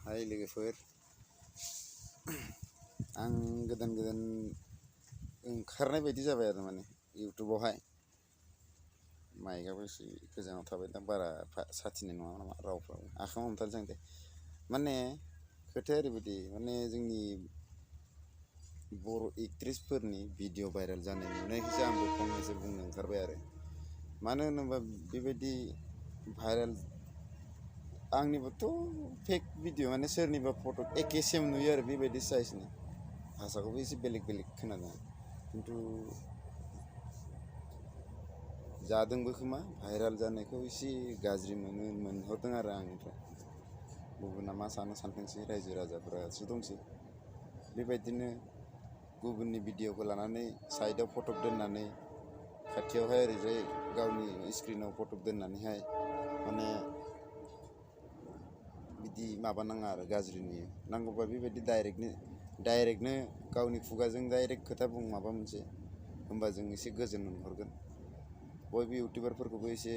हाय लोगोफोर, आं गोदान ओंखारनाय बायदि जाबाय आरो माने इउटुबावहाय माइकआबो एसे गोजानाव थाबाय दा बारा साथिनाय नङा नामा रावफ्राबो आखायाव हमथानोसै आं दे। माने खोथाया ओरैबायदि, माने जोंनि बर' एक्ट्रेसफोरनि भिडिअ भाइरेल जानाय नुनायखौसो आंबो फंनैसो बुंनो ओंखारबाय आरो। मानो होनोबा बेबायदि भाइरेल आंनिबोथ' फेक भिडिअ, माने सोरनिबा फट' एके सेम नुयो आरो बेबायदि साइसनि। भाषाखौबो एसे बेलेग खोनादों, खिन्थु जादोंबो खोमा। भाइरेल जानायखौ एसे गाज्रि मोनहरदों आरो आंनिफ्राय। गुबुना मा सानो सानथोंसै, रायजो राजाफोरासो दंसै। बेबायदिनो गुबुननि भिडिअखौ लानानै साइडआव फटक दोननानै, खाथियावहाय ओरैजाय गावनि स्क्रिनाव फटक दोननानैहाय माने बिदि माबा नाङा आरो गाज्रि नुयो। नांगौबा बेबायदि डाइरेक्टनो गावनि खुगाजों डाइरेक्ट खोथा बुं माबा मोनसे, होमबा जों एसे गोजोन मोनहरगोन। बयबो इउटुबारफोरखौबो एसे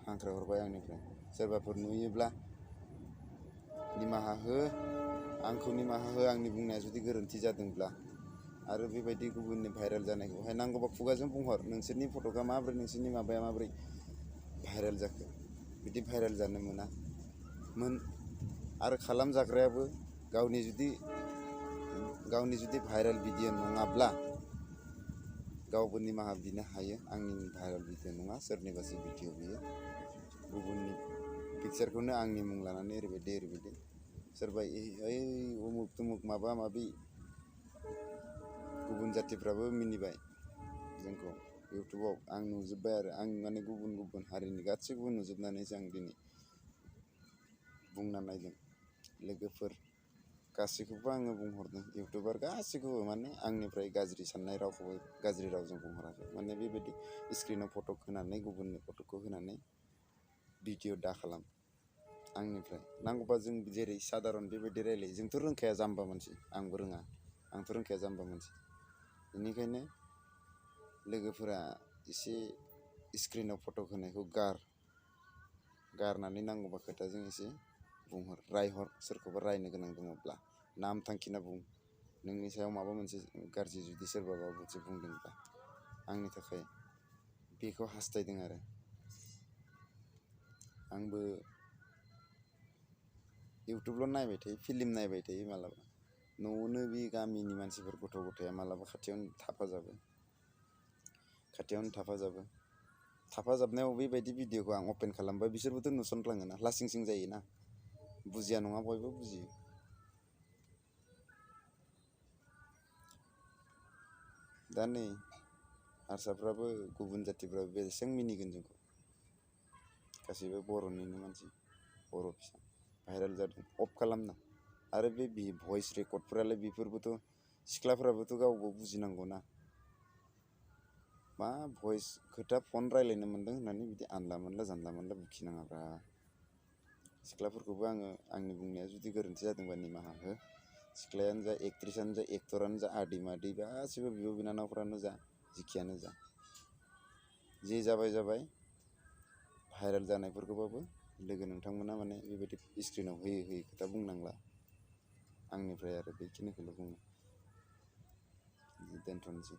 हांख्रायहरबाय आंनिफ्राय, सोरबाफोर नुयोब्ला निमाहा हो, आंखौ निमाहा हो आंनि बुंनाया जुदि गोरोन्थि जादोंब्ला। आरो बेबायदि गुबुननि भाइरेल जानायखौहाय नांगौबा खुगाजों बुंहर, नोंसोरनि फट'आ माब्रै, नोंसोरनि माबाया माब्रै भाइरेल जाखो। बिदि भाइरेल जानो मोना। आरो खालामजाग्रायाबो गावनि जुदि भाइरेल भिडिअ नङाब्ला गावबो निमाहा बिनो हायो। आंनि भाइरेल भिडिअ नङा, सोरनिबासो भिडिअ बियो। गुबुननि पिक्सारखौनो आंनि मुं लानानै ओरैबायदि सोरबा ओइ उमुक तुमुक माबा माबि गुबुन जाथिफ्राबो मिनिबाय जोंखौ इउटुबाव। आं नुजोब्बाय आरो आं माने गुबुन हारिनि गासैखौबो नुजोबनानैसो आं दिनै बुंना नायदों। लोगोफोर गासैखौबो आङो बुंहरदों, इउटुबार गासैखौबो, माने आंनिफ्राय गाज्रि साननाय रावखौबो गाज्रि रावजों बुंहराखै। माने बेबायदि स्क्रिनाव फटक होनानै, गुबुननि फटकखौ होनानै भिडिअ दा खालाम आंनिफ्राय। नांगौबा जों जेरै सादारन बेबायदि रायलायो, जोंथ' रोंखाया, जाम्बा मानसि। आंबो रोङा, आंथ' रोंखाया, जाम्बा मानसि। बेनिखायनो लोगोफोरा एसे स्क्रिनाव फटक होनायखौ गारनानै नांगौबा खोथाजों एसे बुंहर, रायहर। सोरखौबा रायनो गोनां दङब्ला नाम थांखिना बुं। नोंनि सायाव माबा मोनसे गाज्रि जुदि सोरबा माबा मोनसे बुंदोंब्ला, आंनि थाखाय बेखौ हास्थायदों आरो। आंबो इउटुबल' नायबाय थायो, फिल्म नायबाय थायो। मालाबा न'आवनो बे गामिनि मानसिफोर, गथ' गथाया मालाबा खाथियावनो थाफाजाबनायाव बेबायदि भिडिअखौ आं अपेन खालामबा बिसोरबोथ' नुसनफ्लाङोना, लासिं सिं जायोना। बुजिया नङा, बयबो बुजियो। दा नै हारसाफ्राबो, गुबुन जाथिफ्राबो बेसेबां मिनिगोन जोंखौ। गासैबो बर'निनो मानसि, बर' फिसा भाइरेल जादों, अफ खालामना। आरो बे भइस रेकर्डफोरालाय, बेफोरबोथ' सिख्लाफोराबोथ' गावबो बुजिनांगौ ना। मा भइस खोथा फन रायज्लायनो मोन्दों होननानै बिदि जानला मोनला बुखिनाङाब्रा। सिख्लाफोरखौबो आङो, आंनि बुंनाया जुदि गोरोन्थि जादोंबा निमाहा हो। सिख्लायानो जा, एक्ट्रिसानो जा, एक्टरानो जा, आदै मादै गासैबो बिब' बिनानावफ्रानो जा, जिखियानो जा, जे जाबाय भाइरेल जानायफोरखौबाबो लोगो नोंथांमोना माने बेबायदि स्क्रिनाव होयै खोथा बुंनांला। आंनिफ्राय आरो बेखिनिखौल' बुङो, दोनथ'नोसै।